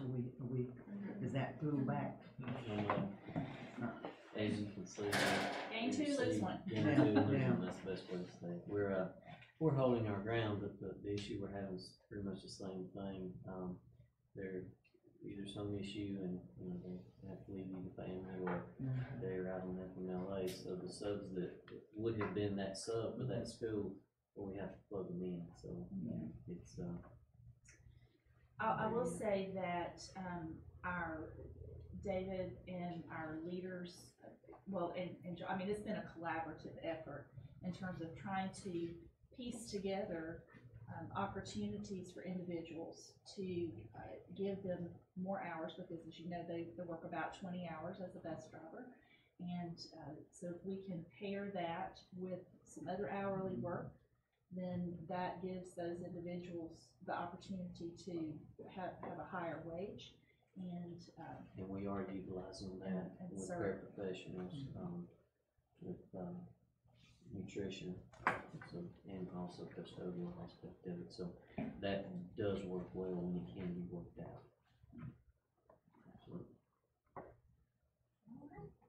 S11: Does that pull back?
S14: As you can see.
S10: Gain 2, lose 1.
S14: Gain 2, lose 1, that's the best way to say it. We're holding our ground, but the issue we're having is pretty much the same thing. They're either some issue and, they have to leave the family, or they're out on FMLA. So the subs that would have been that sub for that school, we have to plug them in. So it's,
S10: I will say that our David and our leaders, it's been a collaborative effort in terms of trying to piece together opportunities for individuals to give them more hours, because as you know, they work about 20 hours as a bus driver. And so if we can pair that with some other hourly work, then that gives those individuals the opportunity to have a higher wage.
S14: And we are utilizing that with paraprofessionals, with nutrition, and also custodial aspect of it. So that does work well when it can be worked out. Absolutely.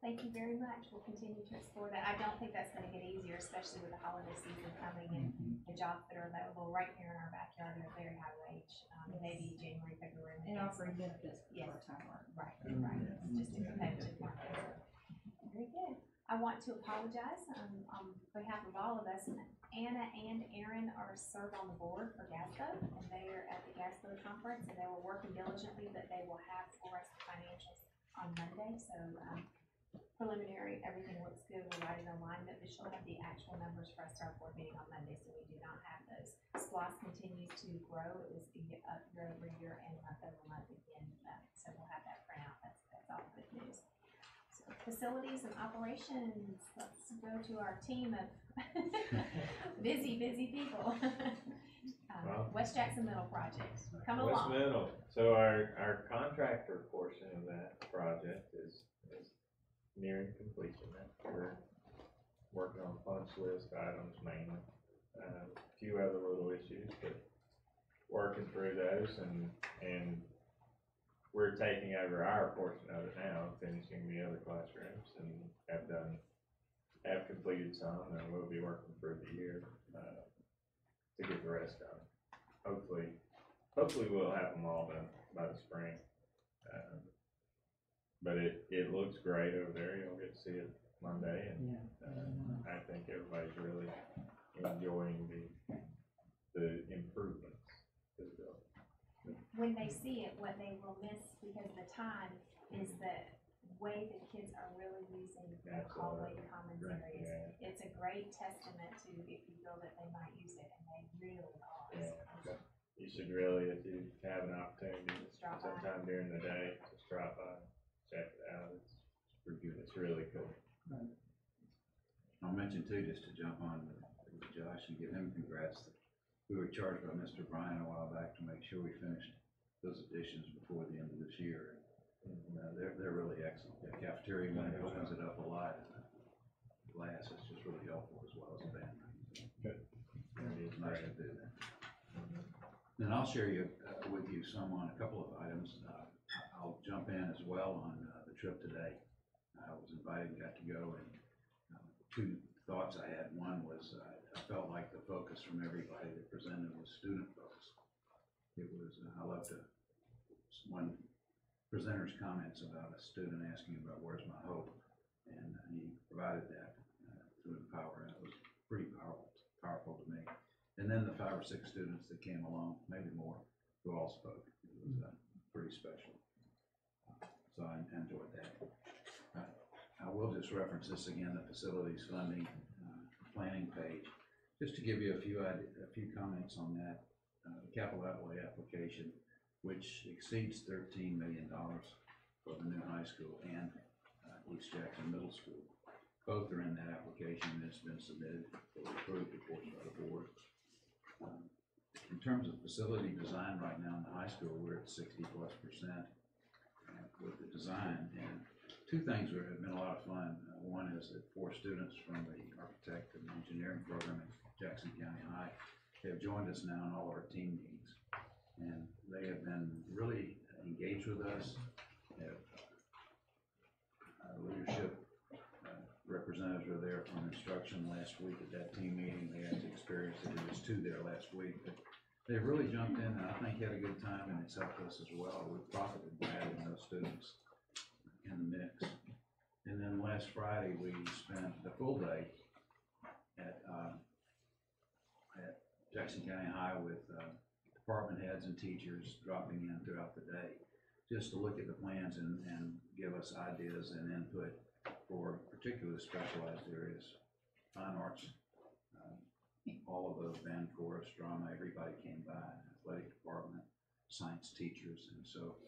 S2: Thank you very much. We'll continue to explore that. I don't think that's gonna get easier, especially with the holiday season coming and the jobs that are available right here in our backyard are very high wage, maybe January, February.
S10: And offering benefits for
S2: Yes.
S10: part-time work.
S2: Right, it's just a competitive market. Very good. I want to apologize on behalf of all of us. Anna and Aaron are served on the board for GASBO, and they are at the GASBO conference, and they were working diligently, but they will have for us the financials on Monday. So preliminary, everything looks good. We'll write it online, but she'll have the actual numbers for us to our board meeting on Monday, so we do not have those. SPLOST continues to grow. It was up year over year and month over month again, so we'll have that printout. That's all
S6: facilities and operations, let's go to our team of busy people.
S15: Well,
S6: West Jackson Middle Project, coming
S15: West
S6: along.
S15: Middle, so our contractor portion of that project is nearing completion. We're working on punch list items mainly, a few other little issues, but working through those and we're taking over our portion of it now, finishing the other classrooms, and have completed some, and we'll be working through the year, to get the rest done. Hopefully we'll have them all done by the spring. But it looks great over there. You'll get to see it Monday, and I think everybody's really enjoying the improvements to the building.
S6: When they see it, what they will miss because of the time is the way the kids are really using the hallway commons areas.
S15: Yeah.
S6: It's a great testament to if you feel that they might use it, and they really are.
S15: Yeah. You should really, if you have an opportunity,
S6: Drop by.
S15: sometime during the day, just drop by, check it out. It's pretty good. It's really cool.
S12: I'll mention too, just to jump on with Josh and give him congrats, that we were charged by Mr. Bryan a while back to make sure we finished those additions before the end of this year. They're really excellent. The cafeteria unit opens it up a lot, and the glass is just really helpful as well as the band room.
S15: Good.
S12: It's nice to do that. Then I'll share with you some on a couple of items. I'll jump in as well on the trip today. I was invited and got to go, and two thoughts I had. One was I felt like the focus from everybody that presented was student focused. It was, I loved one presenter's comments about a student asking about where's my hope, and he provided that to empower, and it was pretty powerful to me. And then the 5 or 6 students that came along, maybe more, who all spoke. It was pretty special. So I enjoyed that. I will just reference this again, the facilities funding planning page, just to give you a few comments on that. The capital outlay application, which exceeds $13 million for the new high school and East Jackson Middle School. Both are in that application, and it's been submitted for approved, of course, by the board. In terms of facility design right now in the high school, we're at 60+% with the design. And two things have been a lot of fun. One is that 4 students from the architect and engineering program at Jackson County High have joined us now in all of our team meetings. And they have been really engaged with us. Leadership representatives were there from instruction last week at that team meeting. They had experience. There was 2 there last week. But they really jumped in, and I think had a good time, and it's helped us as well. We've profited by having those students in the mix. And then last Friday, we spent the full day at Jackson County High with department heads and teachers dropping in throughout the day, just to look at the plans and give us ideas and input for particular specialized areas. Fine arts, all of those, band, chorus, drama, everybody came by, athletic department, science teachers, and so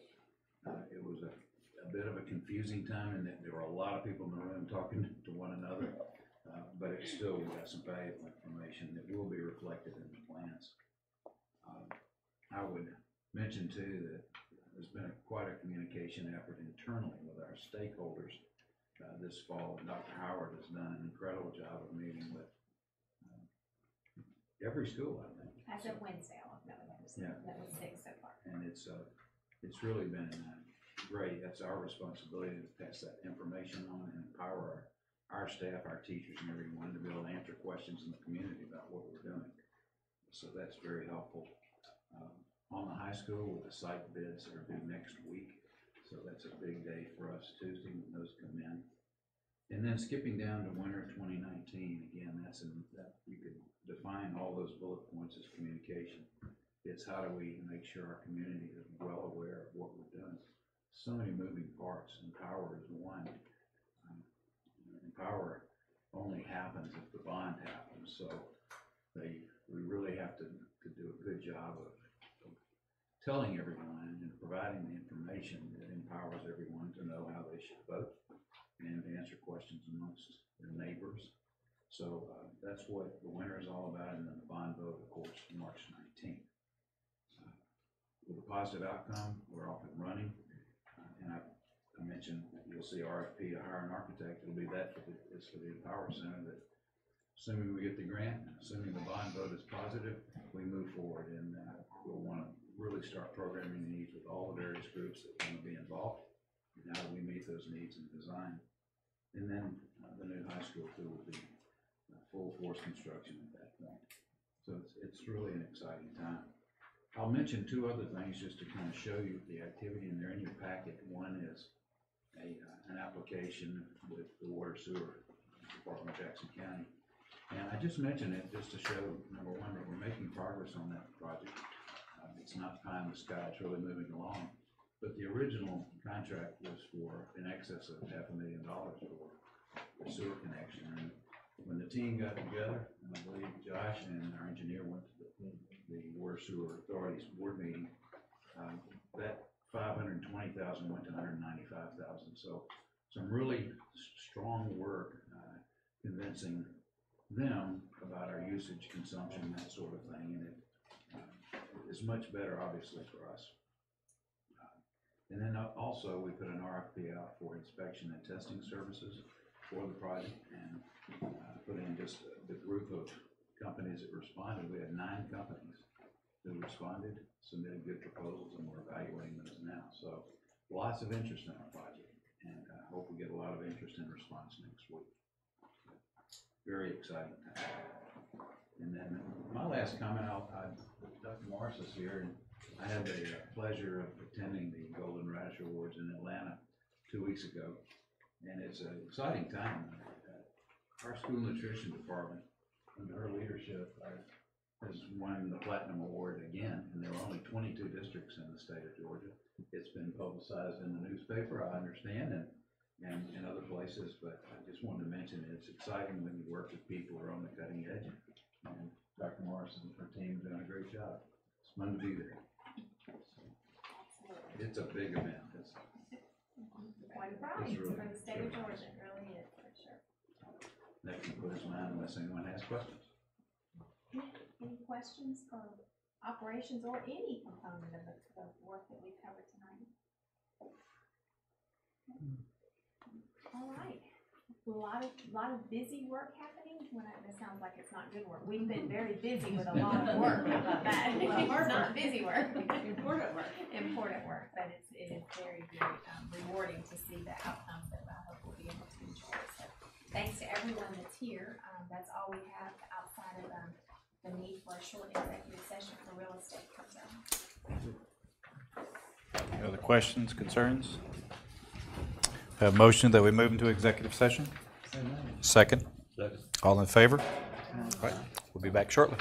S12: it was a bit of a confusing time in that there were a lot of people in the room talking to one another, but it's still, we got some valuable information that will be reflected in the plans. I would mention too that there's been quite a communication effort internally with our stakeholders this fall. Dr. Howard has done an incredible job of meeting with every school, I think.
S6: As of Wednesday, I'll know that was 6 so far.
S12: And it's really been great. That's our responsibility to pass that information on and empower our staff, our teachers, and everyone to be able to answer questions in the community about what we're doing. So that's very helpful. On the high school, with the site bids are due next week, so that's a big day for us Tuesday when those come in. And then skipping down to winter 2019, again, that you could define all those bullet points as communication. It's how do we make sure our community is well aware of what we're doing. So many moving parts, and power is one. And power only happens if the bond happens, so we really have to do a good job of telling everyone and providing the information that empowers everyone to know how they should vote and to answer questions amongst their neighbors. So that's what the winter is all about, and then the bond vote, of course, March 19th. With a positive outcome, we're off and running, and I mentioned you'll see RFP to hire an architect. It'll be that for the Power Center. That assuming we get the grant, assuming the bond vote is positive, we move forward, and we'll want to really start programming needs with all the various groups that want to be involved. And how do we meet those needs in design? And then the new high school too will be full force construction at that point. So it's really an exciting time. I'll mention two other things just to kind of show you the activity, and they're in your packet. One is an application with the Water Sewer Department of Jackson County. And I just mentioned it just to show, number one, that we're making progress on that project. It's not pie in the sky, it's really moving along. But the original contract was for in excess of $500,000 for the sewer connection. And when the team got together, and I believe Josh and our engineer went to the Water Sewer Authority's board meeting, that $520,000 went to $195,000. So some really strong work convincing them about our usage, consumption, that sort of thing, and it is much better, obviously, for us. And then also, we put an RFP out for inspection and testing services for the project, and put in just the group of companies that responded. We had 9 companies that responded, submitted good proposals, and we're evaluating those now. So lots of interest in our project, and I hope we get a lot of interest and response next week. Very exciting time. And then my last comment, Dr. Morris is here, and I had the pleasure of attending the Golden Radish Awards in Atlanta 2 weeks ago, and it's an exciting time. Our school nutrition department, under her leadership, has won the Platinum Award again, and there are only 22 districts in the state of Georgia. It's been publicized in the newspaper, I understand, and in other places, but I just wanted to mention it's exciting when you work with people who are on the cutting edge, and Dr. Morris and her team have done a great job. It's fun to be there. It's a big event. It's
S6: quite a prize
S12: really
S6: for the state of Georgia, it really is, for sure.
S12: That concludes mine, unless anyone has questions.
S6: Any questions for operations or any component of the work that we've covered tonight? All right, a lot of busy work happening. That sounds like it's not good work. We've been very busy with a lot of work. How about that? It's not busy work. Important work. Important work, but it is very, very rewarding to see the outcomes that I hope we'll be able to enjoy. So thanks to everyone that's here. That's all we have outside of the need for a short executive session for real estate concerns.
S1: Any other questions, concerns? We have a motion that we move into executive session. Second. All in favor? All right. We'll be back shortly.